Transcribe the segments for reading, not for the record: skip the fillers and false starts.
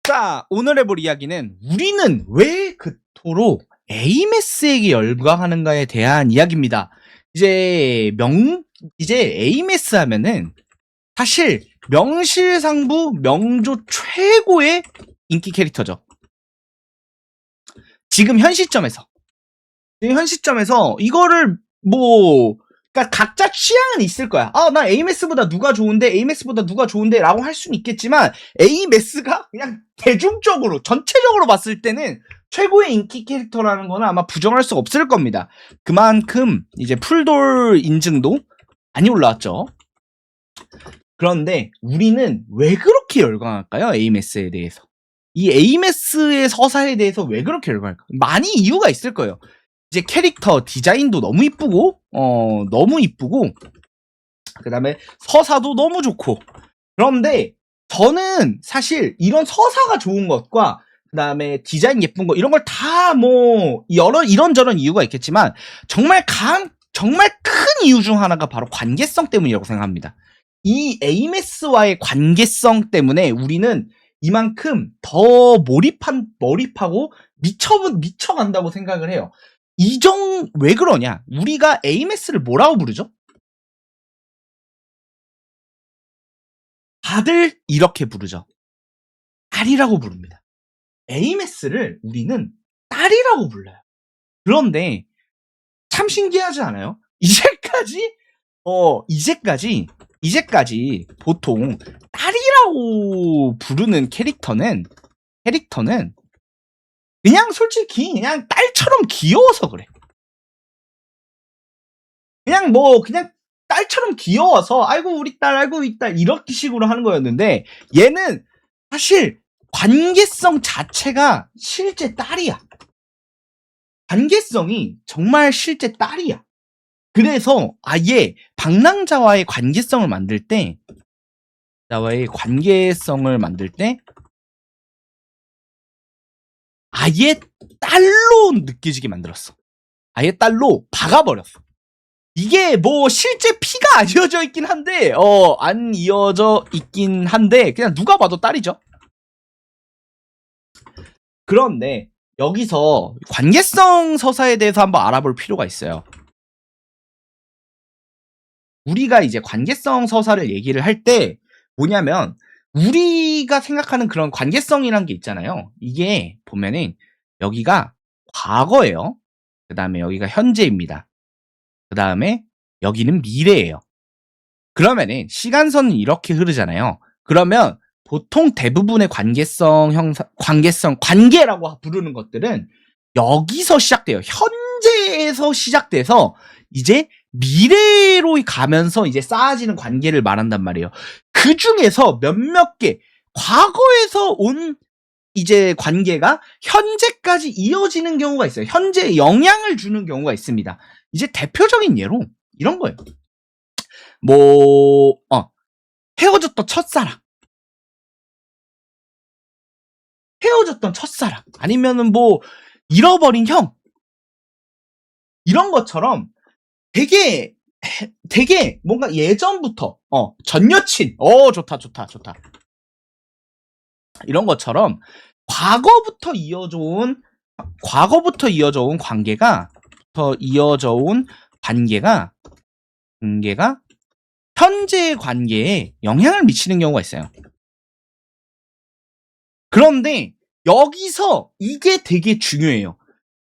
자, 오늘 해볼 이야기는 우리는 왜 그토록 에이메스에게 열광하는가에 대한 이야기입니다. 이제 에이메스 하면은 사실 명실상부 명조 최고의 인기 캐릭터죠. 지금 현 시점에서 이거를 그러니까 각자 취향은 있을 거야. 나 에이메스보다 누가 좋은데 라고 할 수는 있겠지만 에이메스가 그냥 대중적으로 전체적으로 봤을 때는 최고의 인기 캐릭터라는 거는 아마 부정할 수 없을 겁니다. 그만큼 이제 풀돌 인증도 많이 올라왔죠. 그런데 우리는 왜 그렇게 열광할까요? 에이메스에 대해서. 이 에이메스의 서사에 대해서 왜 그렇게 열광할까요? 많이 이유가 있을 거예요. 이제 캐릭터 디자인도 너무 이쁘고 그 다음에 서사도 너무 좋고. 그런데 저는 사실 이런 서사가 좋은 것과 그 다음에 디자인 예쁜 거 이런 걸 다 여러 이런저런 이유가 있겠지만 정말 큰 이유 중 하나가 바로 관계성 때문이라고 생각합니다. 이 에이메스와의 관계성 때문에 우리는 이만큼 더 몰입하고 미쳐간다고 생각을 해요. 왜 그러냐? 우리가 에이메스를 뭐라고 부르죠? 다들 이렇게 부르죠. 딸이라고 부릅니다. 에이메스를 우리는 딸이라고 불러요. 그런데 참 신기하지 않아요? 이제까지 보통 딸이라고 부르는 캐릭터는 그냥 솔직히 그냥 딸처럼 귀여워서 그래. 그냥 딸처럼 귀여워서 아이고 우리 딸 이렇게 식으로 하는 거였는데 얘는 사실 관계성 자체가 실제 딸이야. 관계성이 정말 실제 딸이야. 그래서 아예 방랑자와의 관계성을 만들 때 아예 딸로 느껴지게 만들었어. 아예 딸로 박아버렸어. 이게 실제 피가 안 이어져 있긴 한데 그냥 누가 봐도 딸이죠. 그런데 여기서 관계성 서사에 대해서 한번 알아볼 필요가 있어요. 우리가 이제 관계성 서사를 얘기를 할 때 뭐냐면 우리가 생각하는 그런 관계성이란 게 있잖아요. 이게 보면은 여기가 과거예요. 그 다음에 여기가 현재입니다. 그 다음에 여기는 미래예요. 그러면은 시간선은 이렇게 흐르잖아요. 그러면 보통 대부분의 관계라고 부르는 것들은 여기서 시작돼요. 현재에서 시작돼서 이제 미래로 가면서 이제 쌓아지는 관계를 말한단 말이에요. 그 중에서 몇몇 개 과거에서 온 이제 관계가 현재까지 이어지는 경우가 있어요. 현재에 영향을 주는 경우가 있습니다. 이제 대표적인 예로 이런 거예요. 헤어졌던 첫사랑 아니면은 잃어버린 형 이런 것처럼 되게 뭔가 예전부터 전 여친 좋다 이런 것처럼 과거부터 이어져온 관계가 현재의 관계에 영향을 미치는 경우가 있어요. 그런데 여기서 이게 되게 중요해요.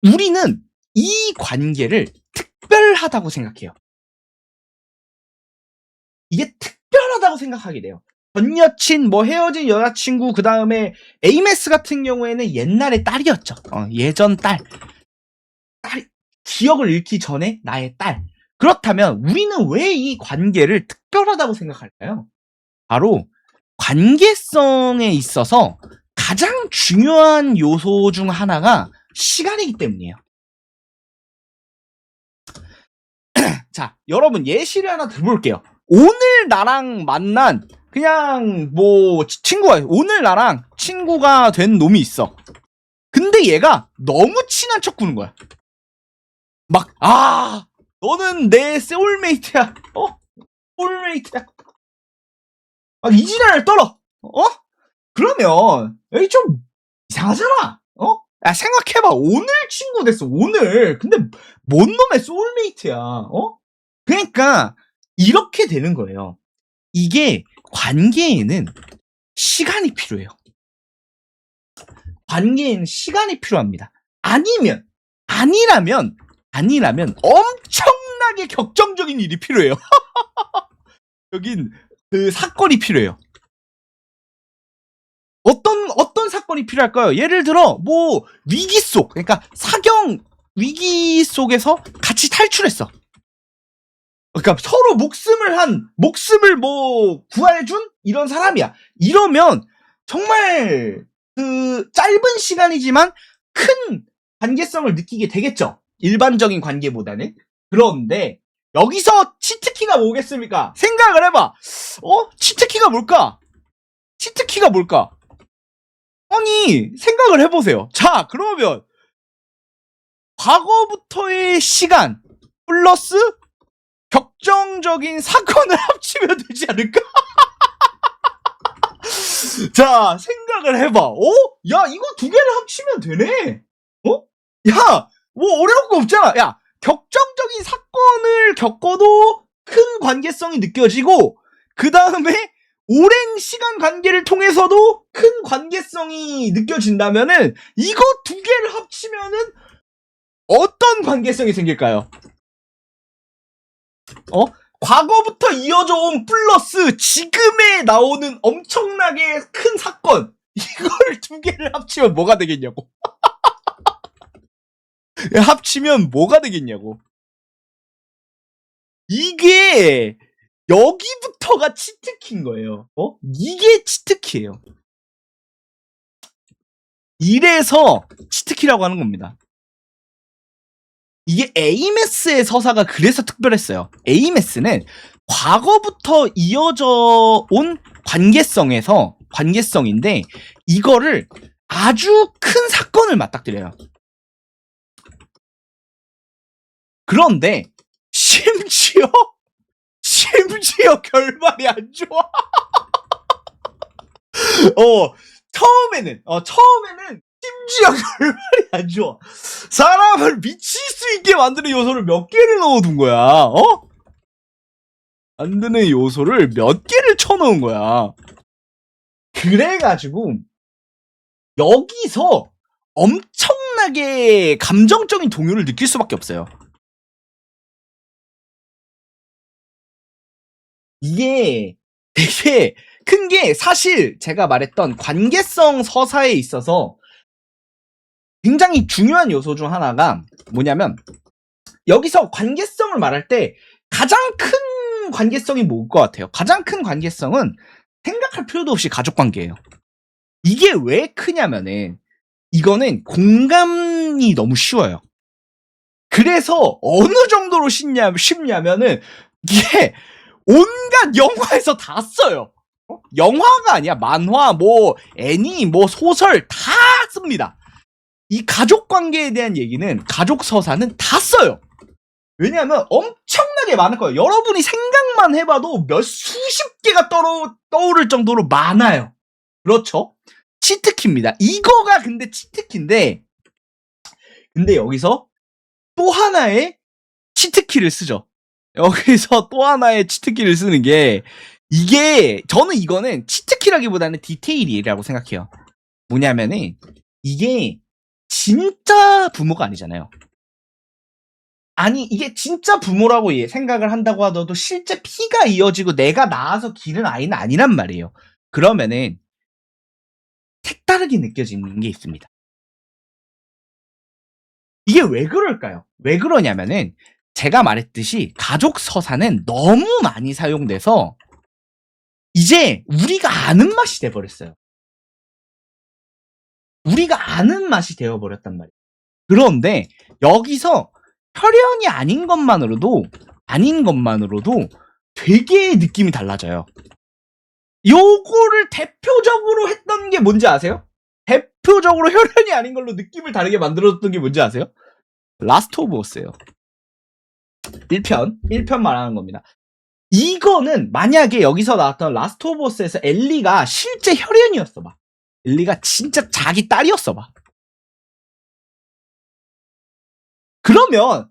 우리는 이 관계를 특별하다고 생각해요. 이게 특별하다고 생각하게 돼요. 전 여친, 헤어진 여자친구, 그 다음에 에이메스 같은 경우에는 옛날의 딸이었죠. 예전 딸이 기억을 잃기 전에 나의 딸. 그렇다면 우리는 왜 이 관계를 특별하다고 생각할까요? 바로 관계성에 있어서 가장 중요한 요소 중 하나가 시간이기 때문이에요. 자, 여러분 예시를 하나 들어볼게요. 오늘 나랑 만난 그냥 오늘 나랑 친구가 된 놈이 있어. 근데 얘가 너무 친한 척 구는 거야. 너는 내 소울메이트야. 소울메이트야. 이 지랄을 떨어. 그런 그러면 여기 좀 이상하잖아. 야, 생각해봐. 오늘 친구 됐어. 오늘. 근데 뭔 놈의 소울메이트야. 그러니까 이렇게 되는 거예요. 이게 관계에는 시간이 필요해요. 관계에는 시간이 필요합니다. 아니라면 엄청나게 격정적인 일이 필요해요. 여긴 그 사건이 필요해요. 어떤 사건이 필요할까요? 예를 들어 뭐 위기 속, 그러니까 사경 위기 속에서 같이 탈출했어. 그러니까 서로 목숨을 뭐 구해준 이런 사람이야. 이러면 정말 그 짧은 시간이지만 큰 관계성을 느끼게 되겠죠. 일반적인 관계보다는. 그런데 여기서 치트키가 뭐겠습니까? 생각을 해봐. 치트키가 뭘까? 치트키가 뭘까? 아니, 생각을 해보세요. 자, 그러면 과거부터의 시간 플러스 격정적인 사건을 합치면 되지 않을까? 자, 생각을 해봐. 야, 이거 두 개를 합치면 되네. 야, 뭐 어려운 거 없잖아. 야, 격정적인 사건을 겪어도 큰 관계성이 느껴지고, 그 다음에 오랜 시간 관계를 통해서도 큰 관계성이 느껴진다면은, 이거 두 개를 합치면은 어떤 관계성이 생길까요? 과거부터 이어져 온 플러스 지금에 나오는 엄청나게 큰 사건, 이걸 두 개를 합치면 뭐가 되겠냐고. 합치면 뭐가 되겠냐고. 이게 여기부터가 치트키인 거예요. 이게 치트키예요. 이래서 치트키라고 하는 겁니다. 이게 에이메스의 서사가 그래서 특별했어요. 에이메스는 과거부터 이어져 온 관계성인데 이거를 아주 큰 사건을 맞닥뜨려요. 그런데 심지어 결말이 안 좋아. 처음에는 심지어 결말이 안 좋아. 사람을 미칠 수 있게 만드는 요소를 몇 개를 넣어둔 거야. 만드는 요소를 몇 개를 쳐넣은 거야. 그래가지고 여기서 엄청나게 감정적인 동요를 느낄 수밖에 없어요. 이게 되게 큰 게 사실 제가 말했던 관계성 서사에 있어서 굉장히 중요한 요소 중 하나가 뭐냐면, 여기서 관계성을 말할 때 가장 큰 관계성이 뭘 것 같아요? 가장 큰 관계성은 생각할 필요도 없이 가족 관계예요. 이게 왜 크냐면은 이거는 공감이 너무 쉬워요. 그래서 어느 정도로 쉽냐면은 이게 온갖 영화에서 다 써요. 영화가 아니야. 만화, 뭐 애니, 뭐 소설 다 씁니다. 이 가족 관계에 대한 얘기는, 가족 서사는 다 써요. 왜냐하면 엄청나게 많을 거예요. 여러분이 생각만 해봐도 몇 수십 개가 떠오를 정도로 많아요. 그렇죠? 치트키입니다. 이거가 근데 치트키인데, 근데 여기서 또 하나의 치트키를 쓰죠. 여기서 또 하나의 치트키를 쓰는 게, 저는 이거는 치트키라기보다는 디테일이라고 생각해요. 뭐냐면은 이게 진짜 부모가 아니잖아요. 아니, 이게 진짜 부모라고 생각을 한다고 하더라도 실제 피가 이어지고 내가 낳아서 기른 아이는 아니란 말이에요. 그러면은 색다르게 느껴지는 게 있습니다. 이게 왜 그럴까요? 왜 그러냐면은 제가 말했듯이 가족 서사는 너무 많이 사용돼서 이제 우리가 아는 맛이 돼버렸어요. 우리가 아는 맛이 되어버렸단 말이에요. 그런데 여기서 혈연이 아닌 것만으로도 되게 느낌이 달라져요. 요거를 대표적으로 했던 게 뭔지 아세요? 대표적으로 혈연이 아닌 걸로 느낌을 다르게 만들어줬던 게 뭔지 아세요? 라스트 오브 어스예요. 1편 말하는 겁니다. 이거는 만약에 여기서 나왔던 라스트 오브 어스에서 엘리가 실제 혈연이었어 봐. 릴리가 진짜 자기 딸이었어 봐. 그러면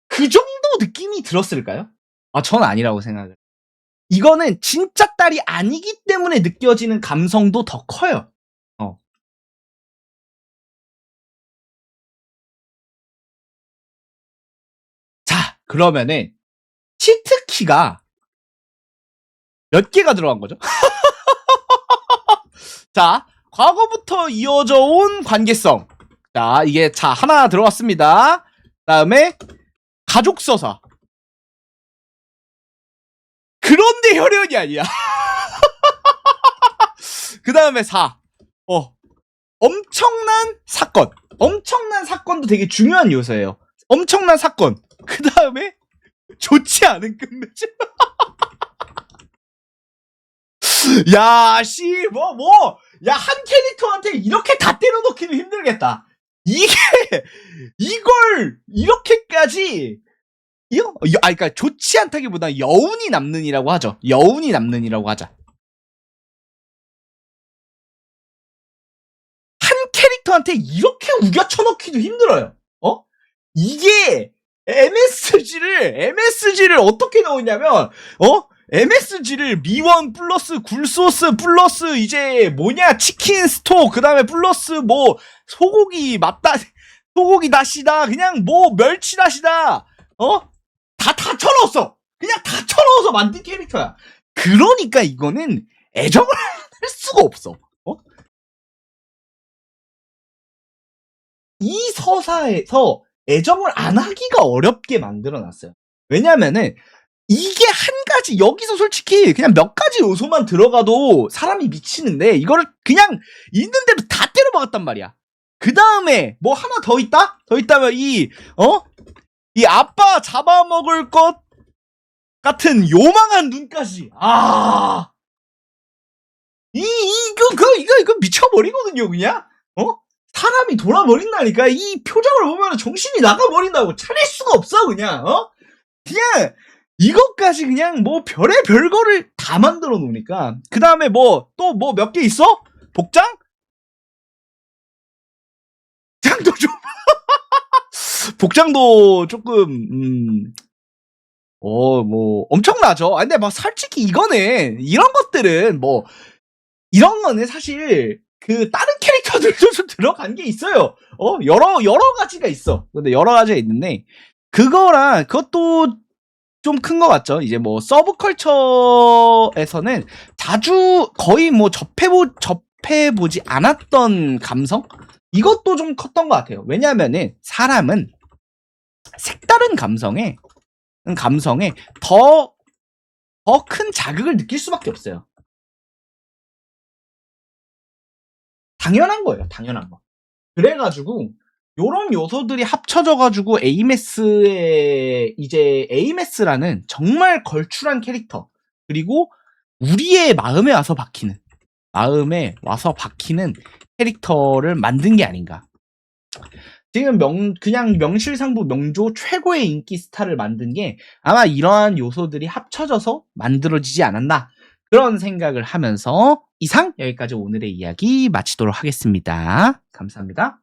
그 정도 느낌이 들었을까요? 아, 전 아니라고 생각을. 이거는 진짜 딸이 아니기 때문에 느껴지는 감성도 더 커요. 자, 그러면은 치트키가 몇 개가 들어간 거죠? 자, 과거부터 이어져 온 관계성. 자, 이게 자 하나 들어갔습니다. 다음에 가족서사. 그런데 혈연이 아니야. 그 다음에 4. 엄청난 사건. 엄청난 사건도 되게 중요한 요소예요. 엄청난 사건. 그 다음에 좋지 않은 끝맺음. 야, 야, 한 캐릭터한테 이렇게 다 때려넣기도 힘들겠다. 이걸 이렇게까지 그러니까 좋지 않다기보다 여운이 남는이라고 하죠. 여운이 남는이라고 하자. 한 캐릭터한테 이렇게 우겨쳐넣기도 힘들어요. 이게 MSG를 어떻게 넣었냐면, MSG를 미원 플러스 굴소스 플러스 이제 치킨 스톡, 그 다음에 플러스 소고기 소고기 다시다, 그냥 멸치 다시다, 다 쳐넣었어. 그냥 다 쳐넣어서 만든 캐릭터야. 그러니까 이거는 애정을 할 수가 없어. 이 서사에서 애정을 안 하기가 어렵게 만들어놨어요. 왜냐면은 이게 한 가지, 여기서 솔직히 그냥 몇 가지 요소만 들어가도 사람이 미치는데 이거를 그냥 있는 대로 다 때려박았단 말이야. 그 다음에 하나 더 있다? 더 있다면 이 아빠 잡아먹을 것 같은 요망한 눈까지. 이거 미쳐버리거든요, 그냥? 사람이 돌아버린다니까. 이 표정을 보면 정신이 나가버린다고. 차릴 수가 없어, 그냥. 그냥 이것까지 그냥 별의 별거를 다 만들어 놓으니까. 그 다음에 또 몇 개 있어? 복장? 복장도 좀 복장도 조금 엄청나죠. 근데 솔직히 이거는 이런 것들은 이런 거는 사실 그 다른 캐릭터들도 좀 들어간 게 있어요. 여러 가지가 있어. 근데 여러 가지가 있는데 그것도 좀 큰 것 같죠. 이제 서브컬처에서는 자주 거의 접해보지 않았던 감성? 이것도 좀 컸던 것 같아요. 왜냐면은 사람은 색다른 감성에 더 큰 자극을 느낄 수밖에 없어요. 당연한 거예요. 당연한 거. 그래가지고 요런 요소들이 합쳐져가지고 에이메스라는 정말 걸출한 캐릭터, 그리고 우리의 마음에 와서 박히는 캐릭터를 만든 게 아닌가. 지금 그냥 명실상부 명조 최고의 인기 스타를 만든 게 아마 이러한 요소들이 합쳐져서 만들어지지 않았나, 그런 생각을 하면서 이상 여기까지 오늘의 이야기 마치도록 하겠습니다. 감사합니다.